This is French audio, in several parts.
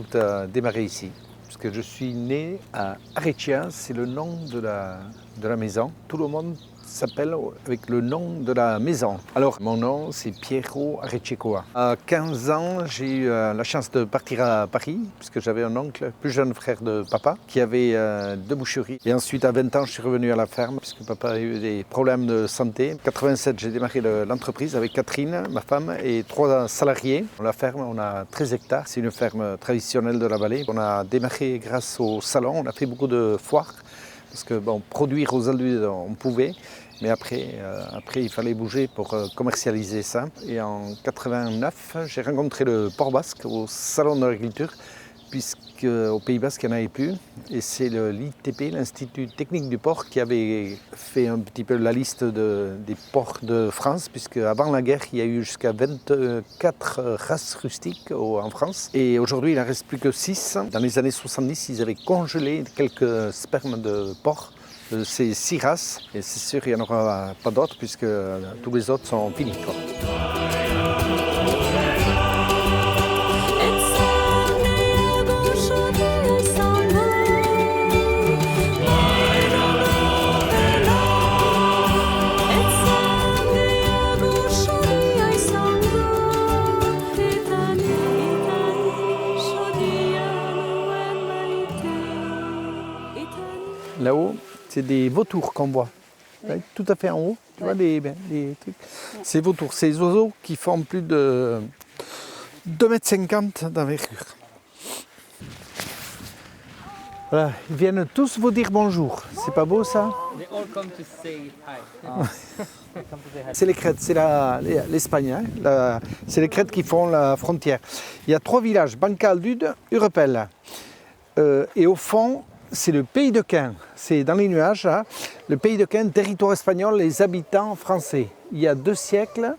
souhaite démarrer ici. Parce que je suis né à Arecia, c'est le nom de la maison. Tout le monde s'appelle avec le nom de la maison. Alors, mon nom, c'est Piero Arechecoa. À 15 ans, j'ai eu la chance de partir à Paris, puisque j'avais un oncle, plus jeune frère de papa, qui avait 2 boucheries. Et ensuite, à 20 ans, je suis revenu à la ferme, puisque papa a eu des problèmes de santé. En 87, j'ai démarré l'entreprise avec Catherine, ma femme, et 3 salariés. La ferme, on a 13 hectares. C'est une ferme traditionnelle de la vallée. On a démarré grâce au salon. On a fait beaucoup de foires. Parce que produire aux Aldudes, on pouvait, mais après, il fallait bouger pour commercialiser ça. Et en 89, j'ai rencontré le Port Basque au Salon de l'Agriculture, puisqu'au Pays Basque, il n'y en avait plus. Et c'est l'ITP, l'Institut Technique du Port, qui avait fait un petit peu la liste des ports de France, puisque avant la guerre, il y a eu jusqu'à 24 races rustiques en France. Et aujourd'hui, il n'en reste plus que 6. Dans les années 70, ils avaient congelé quelques spermes de porc de ces 6 races. Et c'est sûr, il n'y en aura pas d'autres, puisque tous les autres sont finis, quoi. Là-haut, c'est des vautours qu'on voit. Oui. Tout à fait en haut, tu vois les trucs. Ces vautours, ces oiseaux qui font plus de 2,50 m d'envergure. Voilà, ils viennent tous vous dire bonjour. C'est pas beau ça? C'est les Crêtes, c'est l'Espagne. Hein. C'est les Crêtes qui font la frontière. Il y a 3 villages, Bancal-Dude, Urepel. Et au fond, c'est le pays de Caen, c'est dans les nuages, hein. Le pays de Caen, territoire espagnol, les habitants français. Il y a 2 siècles,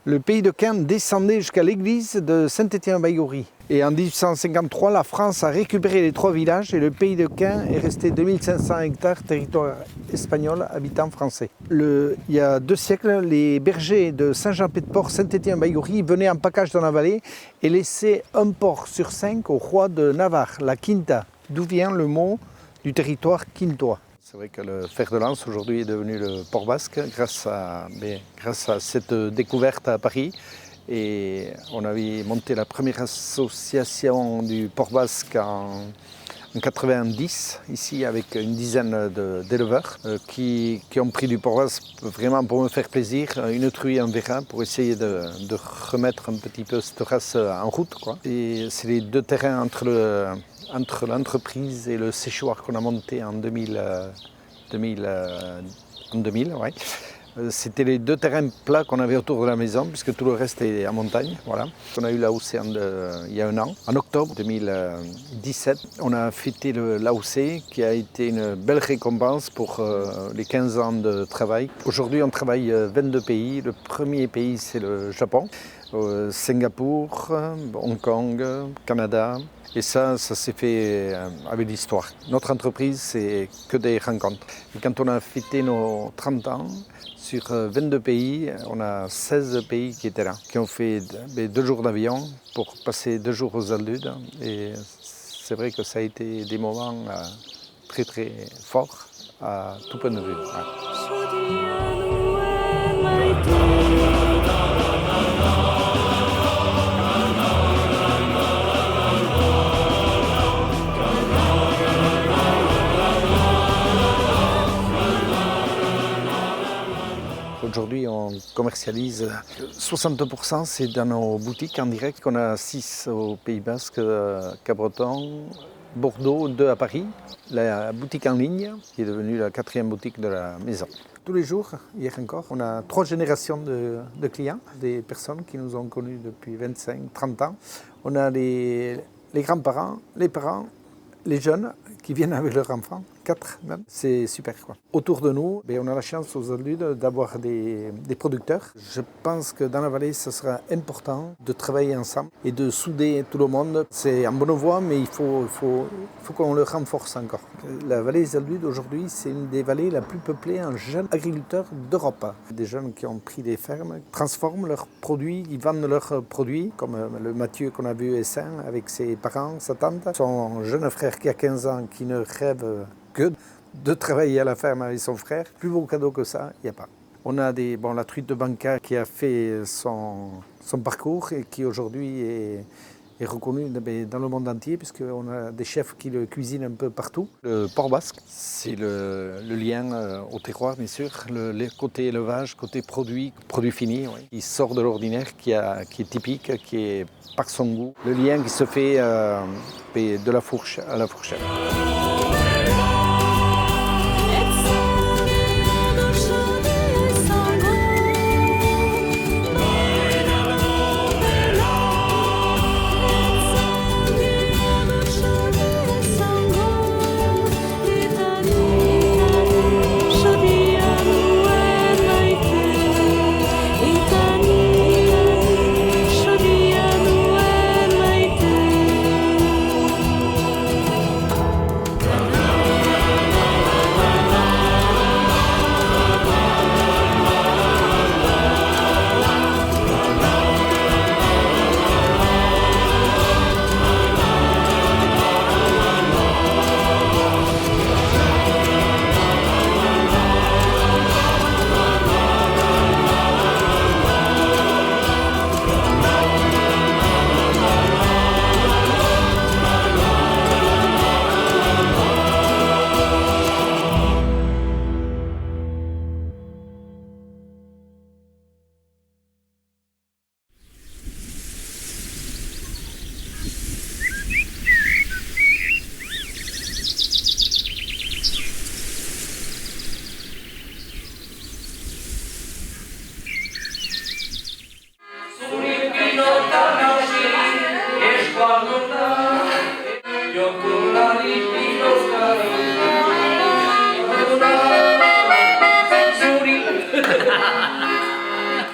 le pays de Caen descendait jusqu'à l'église de Saint-Étienne-Baïgoury. Et en 1853, la France a récupéré les 3 villages et le pays de Caen est resté 2500 hectares, territoire espagnol, habitants français. Il y a 2 siècles, les bergers de Saint-Jean-Pied-de-Port, Saint-Étienne-Baïgoury venaient en package dans la vallée et laissaient un porc sur 5 au roi de Navarre, la Quinta, d'où vient le mot du territoire quintois. C'est vrai que le fer de lance aujourd'hui est devenu le Port Basque grâce à cette découverte à Paris. Et on avait monté la première association du Port Basque en 90, ici avec une dizaine d'éleveurs qui ont pris du Port Basque vraiment pour me faire plaisir, une truie, un vérin, pour essayer de remettre un petit peu cette race en route, quoi. Et c'est les 2 terrains entre l'entreprise et le séchoir qu'on a monté en 2000, ouais. C'était les 2 terrains plats qu'on avait autour de la maison, puisque tout le reste est en montagne. Voilà. On a eu l'AOC il y a 1 an. En octobre 2017, on a fêté l'AOC, qui a été une belle récompense pour les 15 ans de travail. Aujourd'hui, on travaille 22 pays. Le premier pays, c'est le Japon, Singapour, Hong Kong, Canada. Et ça s'est fait avec l'histoire. Notre entreprise, c'est que des rencontres. Et quand on a fêté nos 30 ans, sur 22 pays, on a 16 pays qui étaient là, qui ont fait 2 jours d'avion pour passer 2 jours aux Aldudes. Et c'est vrai que ça a été des moments très très forts à tout point de vue. Ouais. Aujourd'hui, on commercialise 60%, c'est dans nos boutiques en direct. On a 6 au Pays Basque, Cabreton, Bordeaux, 2 à Paris. La boutique en ligne, qui est devenue la 4e boutique de la maison. Tous les jours, hier encore, on a 3 générations de clients, des personnes qui nous ont connus depuis 25-30 ans. On a les grands-parents, les parents, les jeunes qui viennent avec leurs enfants, 4 même. C'est super quoi. Autour de nous, on a la chance aux Aldudes d'avoir des producteurs. Je pense que dans la vallée, ce sera important de travailler ensemble et de souder tout le monde. C'est en bonne voie, mais il faut qu'on le renforce encore. La vallée des Aldudes aujourd'hui, c'est une des vallées la plus peuplée en jeunes agriculteurs d'Europe. Des jeunes qui ont pris des fermes, transforment leurs produits, ils vendent leurs produits, comme le Mathieu qu'on a vu à Essin avec ses parents, sa tante. Son jeune frère qui a 15 ans, qui ne rêve que de travailler à la ferme avec son frère. Plus beau cadeau que ça, il n'y a pas. On a la truite de Banca qui a fait son parcours et qui aujourd'hui est reconnue dans le monde entier puisqu'on a des chefs qui le cuisinent un peu partout. Le porc basque, c'est le lien au terroir bien sûr, le côté élevage, côté produit fini, oui. Il sort de l'ordinaire, qui est typique, qui est par son goût. Le lien qui se fait de la fourche à la fourchette.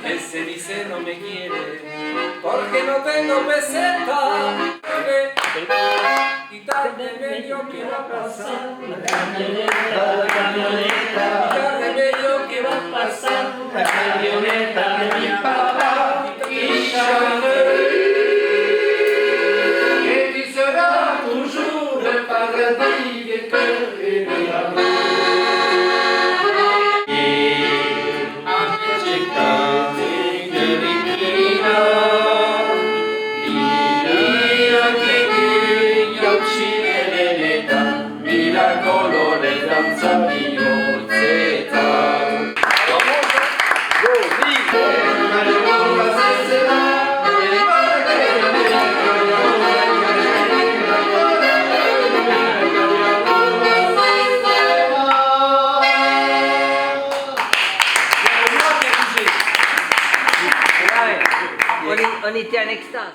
Ese dice no me quiere porque no tengo peseta y tarde medio que va a pasar la camioneta, tarde medio que va a pasar la camioneta de mi papá y Chanel et tu seras toujours le paradis des cœurs et de l'amour. On était en extase.